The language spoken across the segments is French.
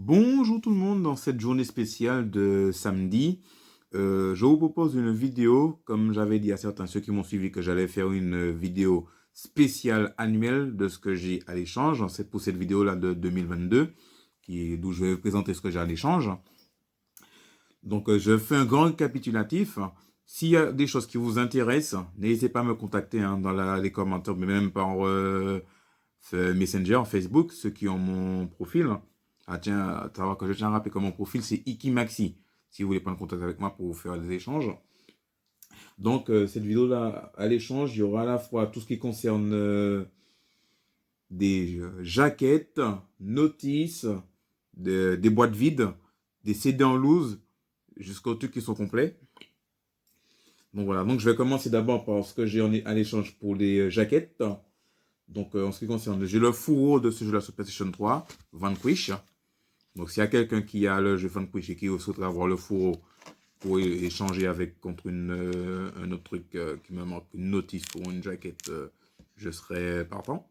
Bonjour tout le monde, dans cette journée spéciale de samedi, je vous propose une vidéo, comme j'avais dit à certains ceux qui m'ont suivi que j'allais faire une vidéo spéciale annuelle de ce que j'ai à l'échange, pour cette vidéo-là de 2022, d'où je vais vous présenter ce que j'ai à l'échange. Donc je fais un grand récapitulatif. S'il y a des choses qui vous intéressent, n'hésitez pas à me contacter dans les commentaires, mais même par Messenger, Facebook, ceux qui ont mon profil. Ah tiens, savoir que je tiens à rappeler que mon profil c'est Ikimaxi. Si vous voulez prendre contact avec moi pour vous faire des échanges. Donc cette vidéo-là, à l'échange, il y aura à la fois tout ce qui concerne des jaquettes, notices, des boîtes vides, des CD en loose, jusqu'aux trucs qui sont complets. Donc voilà, donc je vais commencer d'abord par ce que j'ai à l'échange pour les jaquettes. Donc en ce qui concerne, j'ai le fourreau de ce jeu-là sur PlayStation 3, Vanquish. Donc s'il y a quelqu'un qui a le jeu Vanquish et qui souhaiterait avoir le fourreau pour échanger contre un autre truc qui me manque, une notice pour une jaquette, je serai partant.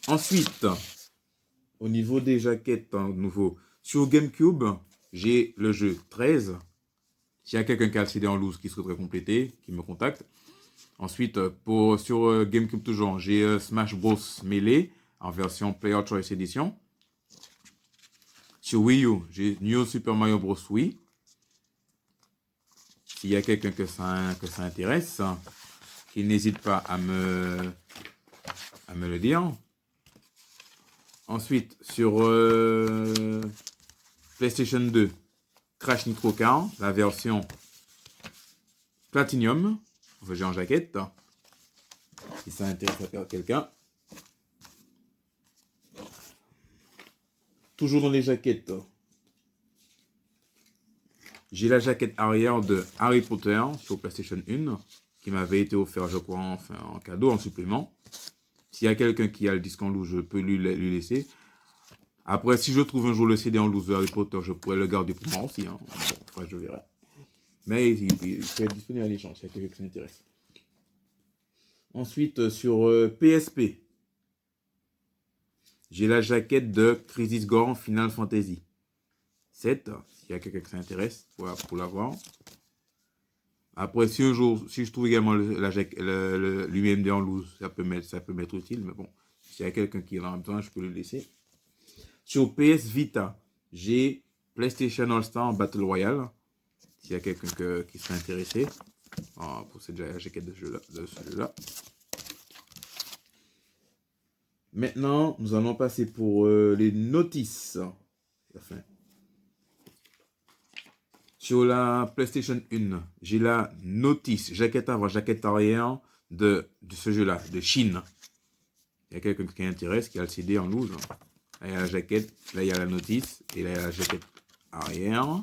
Ensuite, au niveau des jaquettes, nouveau, sur GameCube, j'ai le jeu 13. S'il y a quelqu'un qui a le CD en loose qui souhaiterait compléter, qui me contacte. Ensuite, sur GameCube toujours, j'ai Smash Bros Melee en version Player Choice Edition. Sur Wii U, j'ai New Super Mario Bros Wii. S'il y a quelqu'un que ça intéresse, qu'il n'hésite pas à me le dire. Ensuite, sur PlayStation 2, Crash Nitro Car, la version Platinum, j'ai en jaquette, si ça intéresse à quelqu'un. Toujours dans les jaquettes, j'ai la jaquette arrière de Harry Potter sur PlayStation 1, qui m'avait été offert, je crois, en cadeau, en supplément. S'il y a quelqu'un qui a le disque en loose, je peux lui laisser. Après, si je trouve un jour le CD en loose de Harry Potter, je pourrais le garder pour moi aussi. Bon, après, je verrai. Mais il peut être disponible à l'échange, s'il y a quelqu'un qui s'intéresse. Ensuite, sur PSP, j'ai la jaquette de Crisis Core Final Fantasy 7, s'il y a quelqu'un qui s'intéresse pour l'avoir. Après, si je trouve également l'UMD en loose, ça peut m'être utile, mais bon, s'il y a quelqu'un qui en a besoin, je peux le laisser. Sur PS Vita, j'ai PlayStation All-Star Battle Royale, s'il y a quelqu'un qui serait intéressé pour cette jaquette de ce jeu-là. Maintenant, nous allons passer pour les notices. Enfin, sur la PlayStation 1, j'ai la notice, jaquette avant, jaquette arrière de ce jeu-là, de Chine. Il y a quelqu'un qui intéresse, qui a le CD en loose. Là, il y a la jaquette, là, il y a la notice, et là, il y a la jaquette arrière.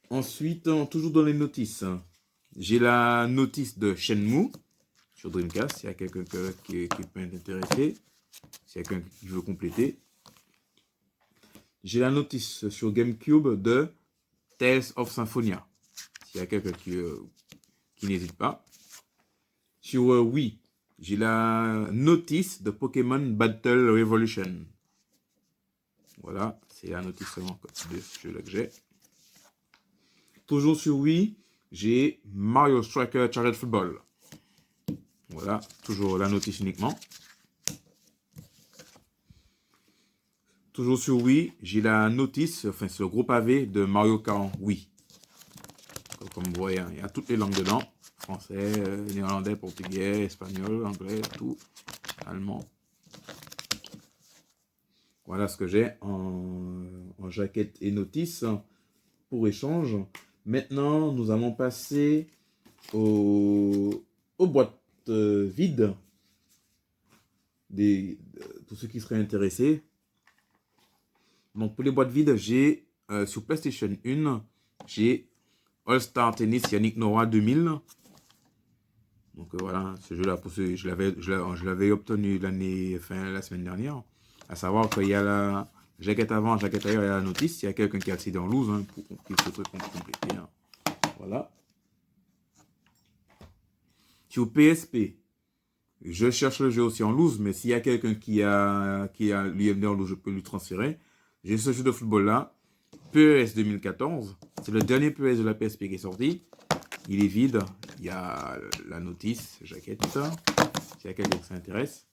Ensuite, toujours dans les notices, j'ai la notice de Shenmue sur Dreamcast, s'il y a quelqu'un qui peut être intéressé, s'il y a quelqu'un qui veut compléter. J'ai la notice sur GameCube de Tales of Symphonia, s'il y a quelqu'un qui n'hésite pas. Sur Wii, j'ai la notice de Pokémon Battle Revolution. Voilà, c'est la notice seulement de ce jeu-là que j'ai. Toujours sur Wii, j'ai Mario Striker Charged Football. Voilà, toujours la notice uniquement. Toujours sur Wii, j'ai la notice, enfin c'est le gros pavé de Mario Kart Wii. Comme vous voyez, il y a toutes les langues dedans. Français, néerlandais, portugais, espagnol, anglais, tout, allemand. Voilà ce que j'ai en jaquette et notice pour échange. Maintenant, nous allons passer aux boîtes vides. Pour ceux qui seraient intéressés. Donc pour les boîtes vides, j'ai sur PlayStation 1, j'ai All-Star Tennis Yannick Noah 2000. Donc voilà, ce jeu-là, je l'avais obtenu la semaine dernière. À savoir qu'il y a la jaquette avant, jaquette arrière et la notice. Il y a quelqu'un qui a le CD en loose qui souhaiterait compléter. Voilà. Sur PSP, Je cherche le jeu aussi en loose, mais s'il y a quelqu'un qui a l'UMD en loose, je peux lui transférer. J'ai ce jeu de football là, PES 2014. C'est le dernier PES de la PSP qui est sorti. Il est vide. Il y a la notice, jaquette, s'il y a quelqu'un qui s'intéresse.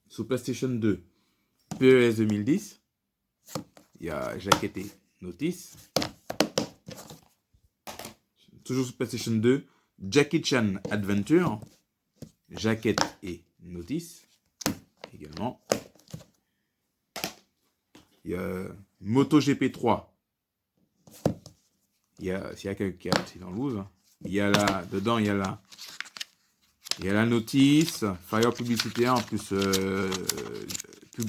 Sur PlayStation 2, PES 2010. Il y a jaquette et notice. Toujours sur PlayStation 2, Jackie Chan Adventure, jaquette et notice également. Il y a MotoGP 3. S'il y a quelqu'un qui a aussi dans loose. Il y a là, dedans, il y a la notice, Fire publicitaire, en plus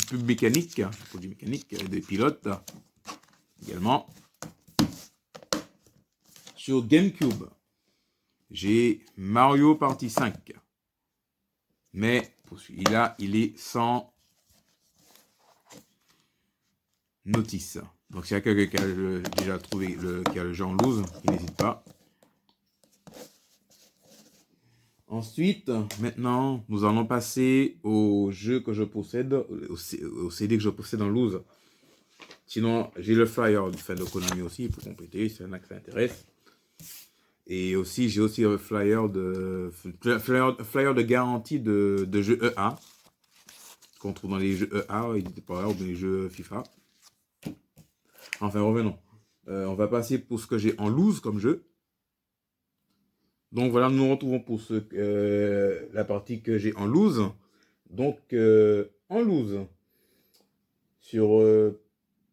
pub mécanique, produit mécanique, des pilotes également. Sur GameCube, j'ai Mario Party 5. Mais pour celui-là, il est sans notice. Donc s'il y a quelqu'un qui a déjà trouvé qui a le jeu en loose, il n'hésite pas. Ensuite, maintenant, nous allons passer au jeu que je possède, au CD que je possède en loose. Sinon, j'ai le flyer de fin de Konami aussi pour compléter, s'il y en a qui s'intéressent. Et aussi, j'ai aussi un flyer de garantie de jeux EA. Qu'on trouve dans les jeux EA, il n'était pas là, ou dans les jeux FIFA. Enfin, revenons. On va passer pour ce que j'ai en loose comme jeu. Donc voilà, nous nous retrouvons pour la partie que j'ai en loose. Donc, en loose, sur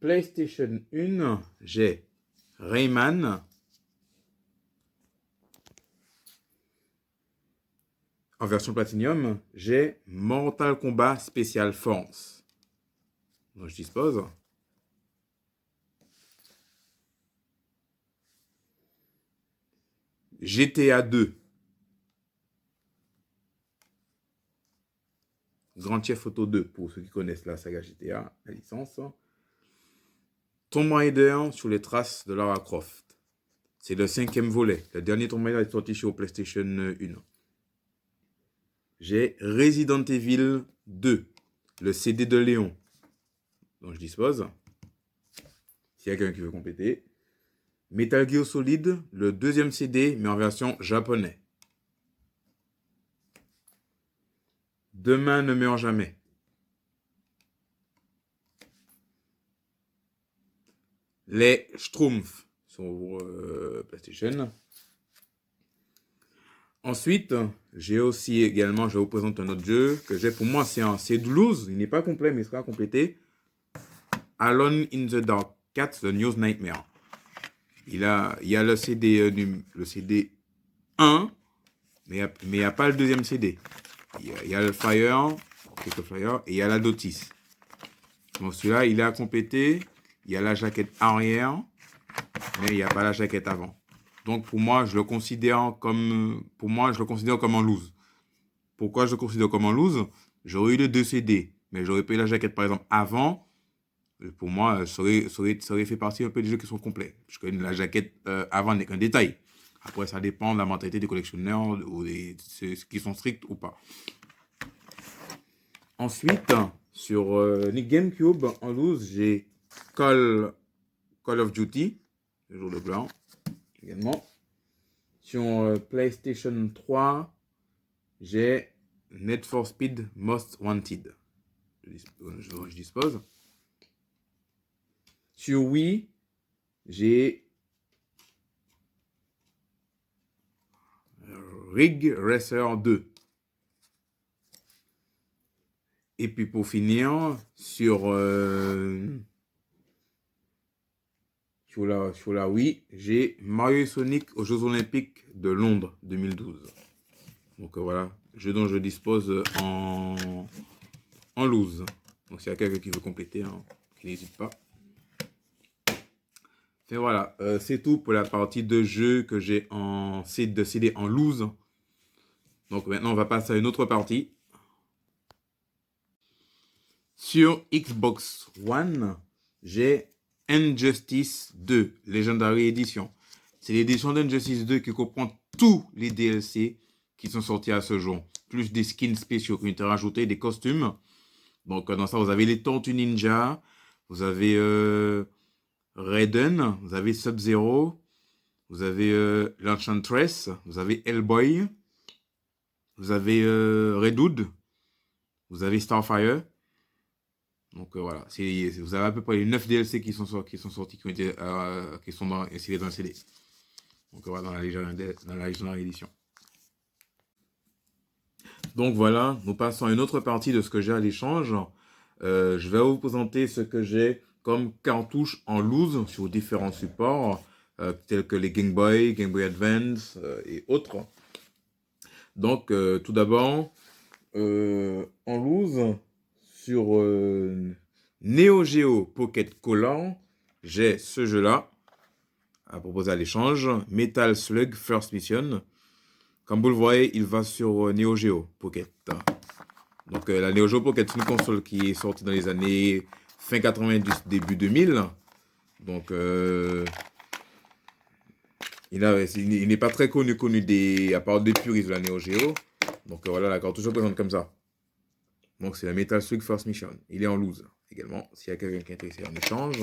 PlayStation 1, j'ai Rayman. En version Platinum, j'ai Mortal Kombat Special Force. Donc je dispose. GTA 2. Grand Theft Auto 2, pour ceux qui connaissent la saga GTA, la licence. Tomb Raider sur les traces de Lara Croft. C'est le 5e volet. Le dernier Tomb Raider est sorti sur PlayStation 1. J'ai Resident Evil 2, le CD de Léon, dont je dispose. S'il y a quelqu'un qui veut compléter. Metal Gear Solid, le 2e CD, mais en version japonais. Demain ne meurt jamais. Les Schtroumpfs sur PlayStation. Ensuite, j'ai aussi également, je vous présente un autre jeu que j'ai. Pour moi, c'est de loose. Il n'est pas complet, mais il sera complété. Alone in the Dark 4, The News Nightmare. Il y a le CD 1, mais il n'y a pas le deuxième CD. Il y a le flyer, quelques flyers, et il y a la notice. Donc celui-là, il est à compléter. Il y a la jaquette arrière, mais il n'y a pas la jaquette avant. Donc pour moi, je le considère comme en loose. Pourquoi je le considère comme en loose? J'aurais eu les 2 CD, mais j'aurais payé la jaquette par exemple avant. Pour moi, ça aurait fait partie un peu des jeux qui sont complets. Parce que la jaquette avant n'est qu'un détail. Après, ça dépend de la mentalité des collectionneurs ou ceux qui sont stricts ou pas. Ensuite, sur GameCube, en loose, j'ai Call of Duty, le jour de blanc, également. Sur PlayStation 3, j'ai Need for Speed Most Wanted. Je dispose. Sur Wii, j'ai Rig Racer 2. Et puis pour finir, sur la Wii, j'ai Mario et Sonic aux Jeux Olympiques de Londres 2012. Donc voilà, jeu dont je dispose en loose. Donc s'il y a quelqu'un qui veut compléter, qui n'hésite pas. Et voilà, c'est tout pour la partie de jeu que j'ai en CD en loose. Donc maintenant, on va passer à une autre partie. Sur Xbox One, j'ai Injustice 2, Legendary Edition. C'est l'édition d'Injustice 2 qui comprend tous les DLC qui sont sortis à ce jour. Plus des skins spéciaux qui ont été rajoutés, des costumes. Donc, dans ça, vous avez les Tortues Ninja, vous avez Raiden, vous avez Sub-Zero, vous avez l'Enchantress, vous avez Hellboy, vous avez Red Hood, vous avez Starfire. Donc voilà, vous avez à peu près les 9 DLC qui sont sortis, qui sont insérés dans le CD. Donc voilà, dans la Legendary Edition. Donc voilà, nous passons à une autre partie de ce que j'ai à l'échange. Je vais vous présenter ce que j'ai comme cartouches en loose sur différents supports, tels que les Game Boy Advance et autres. Donc tout d'abord, en loose, sur Neo Geo Pocket Color, j'ai ce jeu-là à proposer à l'échange, Metal Slug First Mission. Comme vous le voyez, il va sur Neo Geo Pocket. Donc la Neo Geo Pocket, c'est une console qui est sortie dans les années fin 90, début 2000. Donc il n'est pas très connu à part des puristes de la Neo Geo. Donc voilà, la cartouche se présente comme ça. Donc c'est la Metal Slug First Mission. Il est en loose également, s'il y a quelqu'un qui est intéressé en échange.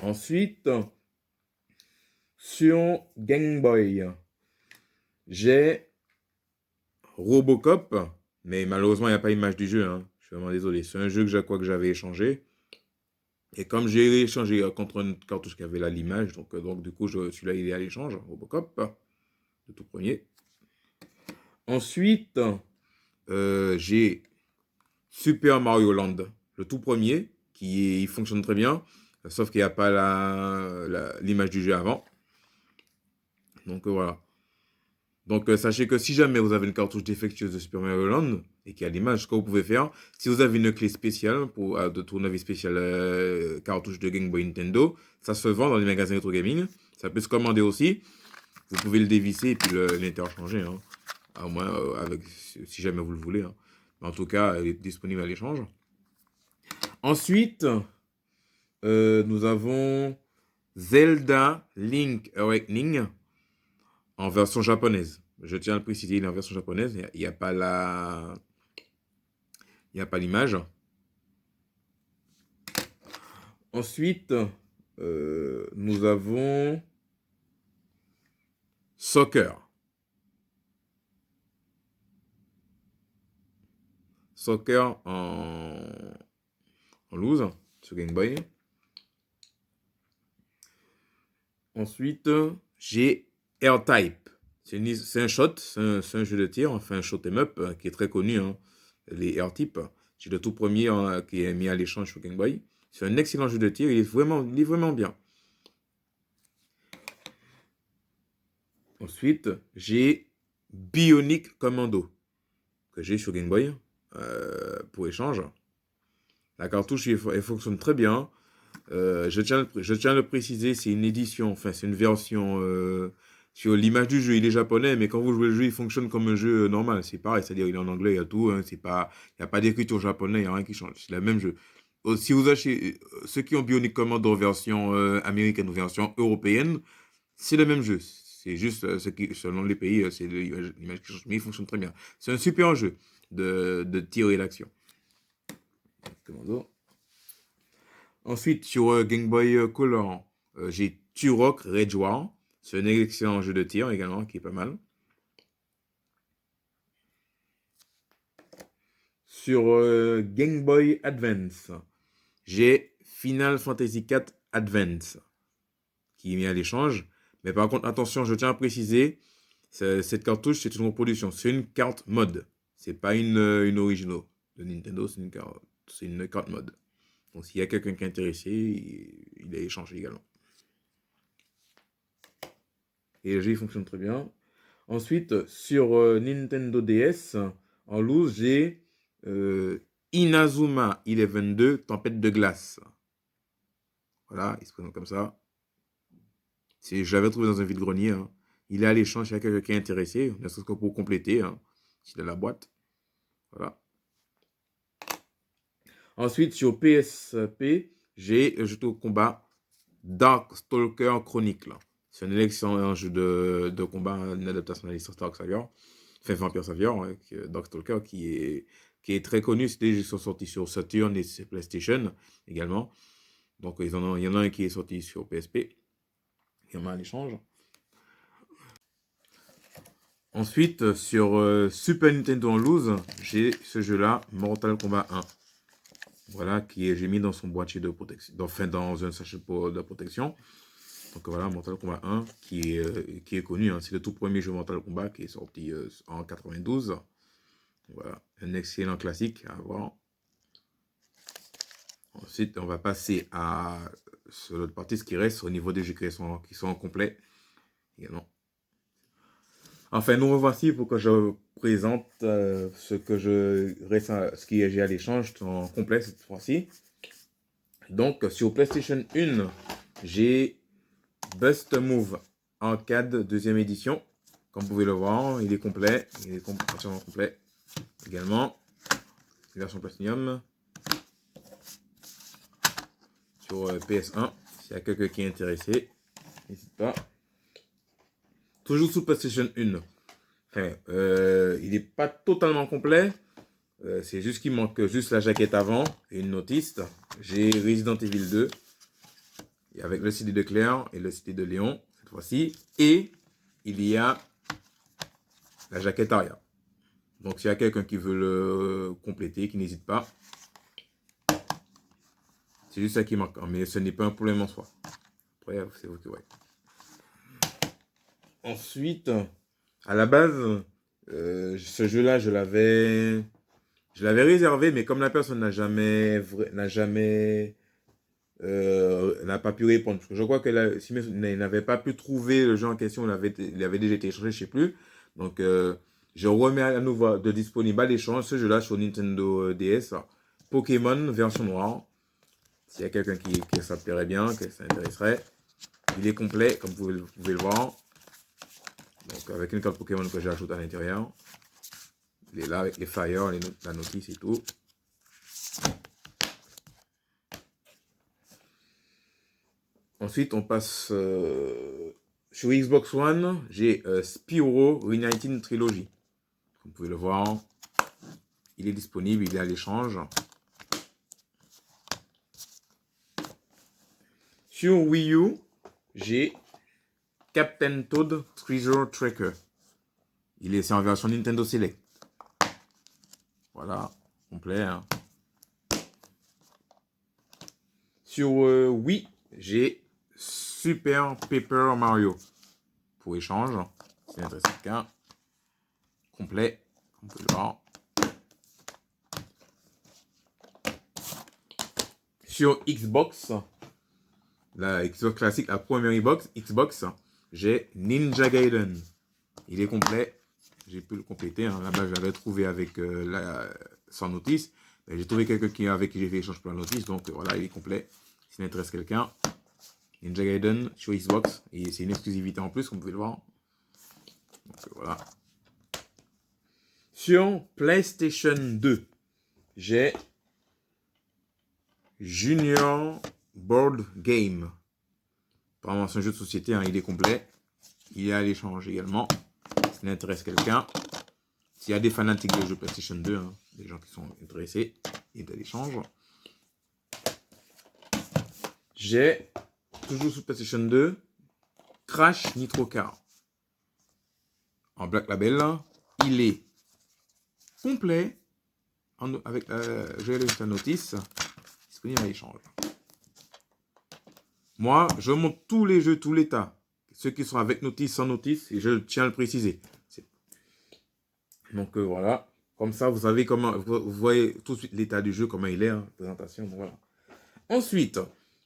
Ensuite, sur Game Boy, j'ai Robocop, mais malheureusement, il n'y a pas l'image du jeu. Hein. Je suis vraiment désolé. C'est un jeu que je crois que j'avais échangé. Et comme j'ai échangé contre une cartouche qui avait l'image, donc du coup, celui-là, il est à l'échange, Robocop, le tout premier. Ensuite, j'ai Super Mario Land, le tout premier, il fonctionne très bien, sauf qu'il n'y a pas l'image du jeu avant. Donc voilà. Donc sachez que si jamais vous avez une cartouche défectueuse de Super Mario Land et qu'il y a l'image, ce que vous pouvez faire, si vous avez une clé spéciale de tournevis spécial cartouche de Game Boy Nintendo, ça se vend dans les magasins Retro Gaming. Ça peut se commander aussi. Vous pouvez le dévisser et puis l'interchanger. Hein. À moins si jamais vous le voulez. Hein. En tout cas, elle est disponible à l'échange. Ensuite, nous avons Zelda Link Awakening en version japonaise. Je tiens à le préciser, il est en version japonaise. Il n'y a pas l'image. Ensuite, nous avons Soccer. Soccer en loose sur Game Boy. Ensuite, j'ai R-Type. C'est un shot, c'est un jeu de tir, enfin un shoot 'em up qui est très connu, hein, les R-Type. C'est le tout premier qui est mis à l'échange sur Game Boy. C'est un excellent jeu de tir, il est vraiment bien. Ensuite, j'ai Bionic Commando, que j'ai sur Game Boy pour échange. La cartouche, elle fonctionne très bien. Je tiens à le préciser, c'est une édition, enfin c'est une version sur l'image du jeu, il est japonais, mais quand vous jouez le jeu, il fonctionne comme un jeu normal. C'est pareil, c'est-à-dire il est en anglais, il y a tout, hein, il n'y a pas d'écriture japonais, il n'y a rien qui change. C'est le même jeu. Si vous achetez ceux qui ont Bionic Commando en version américaine ou version européenne, c'est le même jeu. C'est juste selon les pays, c'est l'image qui change, mais il fonctionne très bien. C'est un super jeu de tir et d'action. Commando. Ensuite, sur Game Boy Color, j'ai Turok Rage War. C'est un excellent jeu de tir également, qui est pas mal. Sur Game Boy Advance, j'ai Final Fantasy IV Advance, qui est mis à l'échange. Mais par contre, attention, je tiens à préciser, cette cartouche, c'est une reproduction. C'est une carte mode. C'est pas une original de Nintendo, c'est une carte mode. Donc s'il y a quelqu'un qui est intéressé, il est échangé également. Et le jeu fonctionne très bien. Ensuite, sur Nintendo DS, en loose, j'ai Inazuma 11-2, Tempête de glace. Voilà, il se présente comme ça. Je l'avais trouvé dans un vide-grenier. Hein. Il est à l'échange, il y a quelqu'un qui est intéressé, ne serait-ce que pour compléter, hein, s'il a la boîte. Voilà. Ensuite, sur PSP, j'ai un jeu de combat Darkstalker Chronicle. C'est un excellent jeu de combat, une adaptation de l'histoire Star Saga. Enfin, Vampire Savior, Darkstalker, qui est très connu. C'était ils sont sortis sur Saturn et sur PlayStation également. Donc, il y en a un qui est sorti sur PSP. Il y en a un échange. Ensuite, sur Super Nintendo en loose, j'ai ce jeu-là, Mortal Kombat 1. Voilà, j'ai mis dans son boîtier de protection, enfin dans un sachet de protection. Donc voilà, Mortal Kombat 1, qui est connu, hein. C'est le tout premier jeu Mortal Kombat qui est sorti en 92. Voilà, un excellent classique à voir. Ensuite, on va passer sur l'autre partie, ce qui reste au niveau des jeux qui sont complets également. Enfin, nous revoici pour que je présente ce que j'ai à l'échange en complet cette fois-ci. Donc, sur PlayStation 1, j'ai Bust Move Arcade deuxième édition. Comme vous pouvez le voir, il est complet. Il est entièrement complet également. Version Platinum. Sur PS1, s'il y a quelqu'un qui est intéressé, n'hésite pas. Toujours sous PlayStation 1. Enfin, il n'est pas totalement complet. C'est juste qu'il manque juste la jaquette avant et une notice. J'ai Resident Evil 2. Et avec le CD de Claire et le CD de Léon, cette fois-ci. Et il y a la jaquette arrière. Donc, s'il y a quelqu'un qui veut le compléter, qui n'hésite pas. C'est juste ça qui manque. Mais ce n'est pas un problème en soi. Après, c'est vous qui voyez. Ensuite, à la base, ce jeu-là, je l'avais réservé, mais comme la personne n'a pas pu répondre. Parce que je crois que si il n'avait pas pu trouver le jeu en question, il avait déjà été échangé, je ne sais plus. Donc, je remets à nouveau de disponible à l'échange ce jeu-là sur Nintendo DS. Pokémon version noire. S'il y a quelqu'un qui ça plairait bien, que ça intéresserait. Il est complet, comme vous pouvez le voir. Donc, avec une carte Pokémon que j'ai ajoutée à l'intérieur. Il est là avec les flyers, la notice et tout. Ensuite, on passe sur Xbox One. J'ai Spyro Reignited Trilogy. Comme vous pouvez le voir, il est disponible, il est à l'échange. Sur Wii U, j'ai Captain Toad Treasure Tracker. C'est en version Nintendo Select. Voilà, complet. Hein. Sur Wii, j'ai Super Paper Mario. Pour échange, c'est intéressant quelqu'un. Complet, on peut le voir. Sur Xbox, la Xbox classique, la première Xbox, j'ai Ninja Gaiden. Il est complet. J'ai pu le compléter. Hein. Là-bas, je l'avais trouvé avec sans notice. J'ai trouvé quelqu'un avec qui j'ai fait échange pour la notice. Donc voilà, il est complet. S'il intéresse quelqu'un. Ninja Gaiden sur Xbox. Et c'est une exclusivité en plus, comme vous pouvez le voir. Donc voilà. Sur PlayStation 2, j'ai Junior Board Game. Apparemment, c'est un jeu de société, hein, il est complet. Il est à l'échange également. S'il intéresse quelqu'un. S'il y a des fanatiques de jeux PlayStation 2, hein, des gens qui sont intéressés, il est à l'échange. J'ai, toujours sous PlayStation 2, Crash Nitro Car. En Black Label, il est complet, avec la notice, disponible à l'échange. Moi, je montre tous les jeux, tous les tas. Ceux qui sont avec notice, sans notice, et je tiens à le préciser. Donc voilà. Comme ça, vous savez comment, vous voyez tout de suite l'état du jeu, comment il est, hein, présentation. Donc, voilà. Ensuite,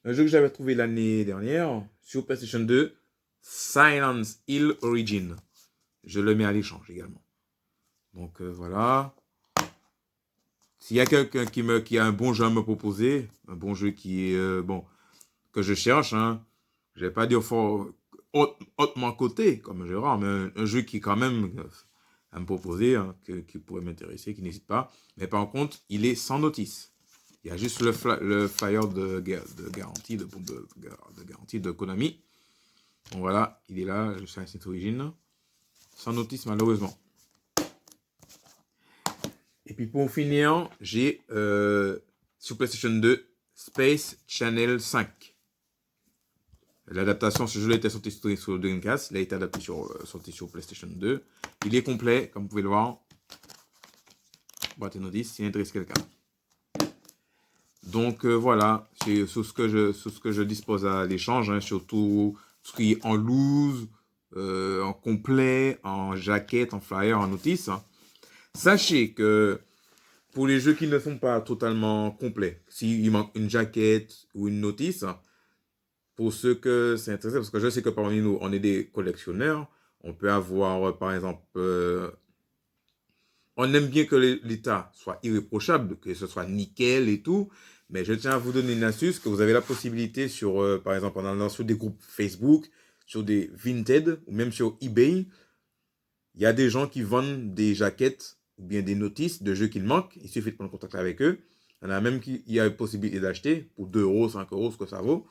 un jeu que j'avais trouvé l'année dernière sur PlayStation 2, Silence Hill Origin. Je le mets à l'échange également. Donc voilà. S'il y a quelqu'un qui a un bon jeu à me proposer, un bon jeu qui est que je cherche, hein, je ne vais pas dire fort hautement coté comme Gérard, mais un jeu qui est quand même à me proposer, hein, qui pourrait m'intéresser, qui n'hésite pas. Mais par contre, il est sans notice. Il y a juste le flyer de garantie de garantie de Konami. Donc voilà, il est là, le Silent Origin. Sans notice malheureusement. Et puis pour finir, j'ai sur PlayStation 2 Space Channel 5. L'adaptation, ce jeu était sorti sur Dreamcast, il a été adapté sorti sur PlayStation 2. Il est complet, comme vous pouvez le voir. Boîte et notice, s'il intéresse quelqu'un. Donc voilà, c'est sur ce que je dispose à l'échange, hein, surtout ce qui est en loose, en complet, en jaquette, en flyer, en notice. Hein. Sachez que pour les jeux qui ne sont pas totalement complets, s'il manque une jaquette ou une notice, pour ceux que c'est intéressant, parce que je sais que parmi nous, on est des collectionneurs, on peut avoir, par exemple, on aime bien que l'état soit irréprochable, que ce soit nickel et tout, mais je tiens à vous donner une astuce que vous avez la possibilité sur, par exemple, en allant sur des groupes Facebook, sur des Vinted ou même sur eBay, il y a des gens qui vendent des jaquettes ou bien des notices de jeux qu'il manque. Il suffit de prendre contact avec eux. Il y en a même qui y a la possibilité d'acheter pour 2 euros, 5 euros, ce que ça vaut.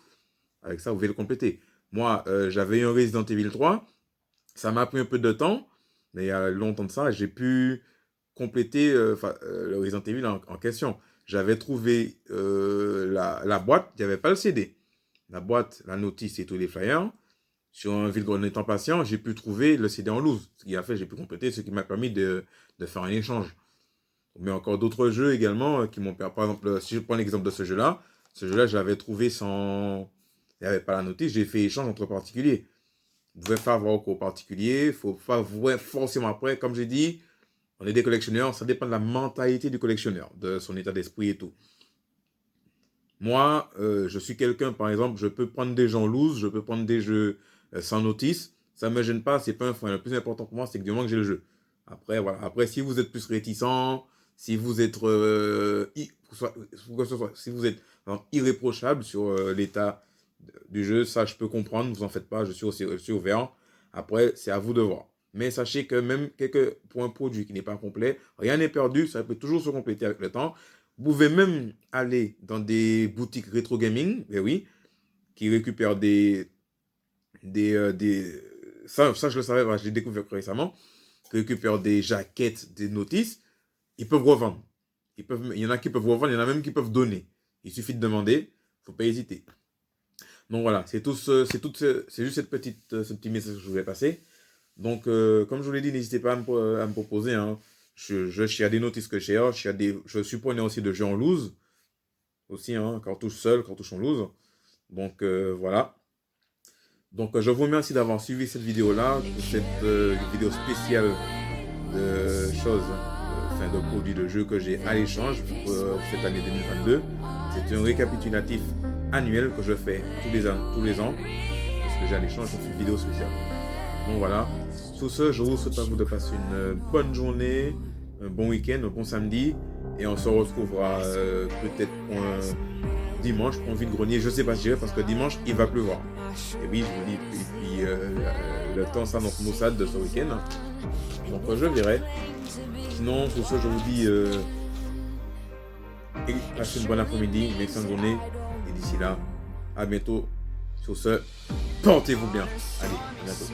Avec ça, vous pouvez le compléter. Moi, j'avais un Resident Evil 3. Ça m'a pris un peu de temps, mais il y a longtemps de ça, j'ai pu compléter le Resident Evil en question. J'avais trouvé la boîte, il n'y avait pas le CD. La boîte, la notice et tous les flyers. Sur un vide-grenier étant patient, j'ai pu trouver le CD en loose. Ce qui a fait, j'ai pu compléter, ce qui m'a permis de faire un échange. Mais encore d'autres jeux également qui m'ont permis. Par exemple, si je prends l'exemple de ce jeu-là, je l'avais trouvé sans. Il n'y avait pas la notice, j'ai fait échange entre particuliers. Vous pouvez faire avoir au cours particulier, il ne faut pas voir forcément après. Comme j'ai dit, on est des collectionneurs, ça dépend de la mentalité du collectionneur, de son état d'esprit et tout. Moi, je suis quelqu'un, par exemple, je peux prendre des jeux en loose, je peux prendre des jeux sans notice. Ça ne me gêne pas, c'est pas un frein. Le plus important pour moi, c'est que du moment que j'ai le jeu. Après, voilà. Après, si vous êtes plus réticent, si vous êtes, si vous êtes irréprochable sur l'état du jeu, ça, je peux comprendre, ne vous en faites pas, je suis ouvert. Après, c'est à vous de voir. Mais sachez que même pour un produit qui n'est pas complet, rien n'est perdu, ça peut toujours se compléter avec le temps. Vous pouvez même aller dans des boutiques rétro gaming, mais oui, qui récupèrent ça je le savais, je l'ai découvert récemment, qui récupèrent des jaquettes, des notices, ils peuvent revendre. Il y en a qui peuvent revendre, il y en a même qui peuvent donner. Il suffit de demander, il ne faut pas hésiter. Donc voilà, c'est juste ce petit message que je voulais passer. Donc, comme je vous l'ai dit, n'hésitez pas à me proposer. Hein. Il y a des notices que je cherche, je suis preneur aussi de jeux en loose. Aussi, hein, cartouche seul, cartouche en loose. Donc, voilà. Donc, je vous remercie d'avoir suivi cette vidéo-là, cette vidéo spéciale de choses, de produits de jeux que j'ai à l'échange pour cette année 2022. C'est un récapitulatif annuel que je fais tous les ans, parce que j'ai à l'échange, donc une vidéo spéciale. Donc voilà, sur ce, je vous souhaite à vous de passer une bonne journée, un bon week-end, un bon samedi, et on se retrouvera peut-être pour un dimanche, pour un vide-grenier, je ne sais pas si j'irai, parce que dimanche, il va pleuvoir. Et oui, je vous dis, et puis le temps s'annonce maussade de ce week-end, donc je verrai. Sinon, sur ce, je vous dis, passez une bonne après-midi, une excellente journée, et d'ici là, à bientôt. Sur ce, portez-vous bien. Allez, à bientôt.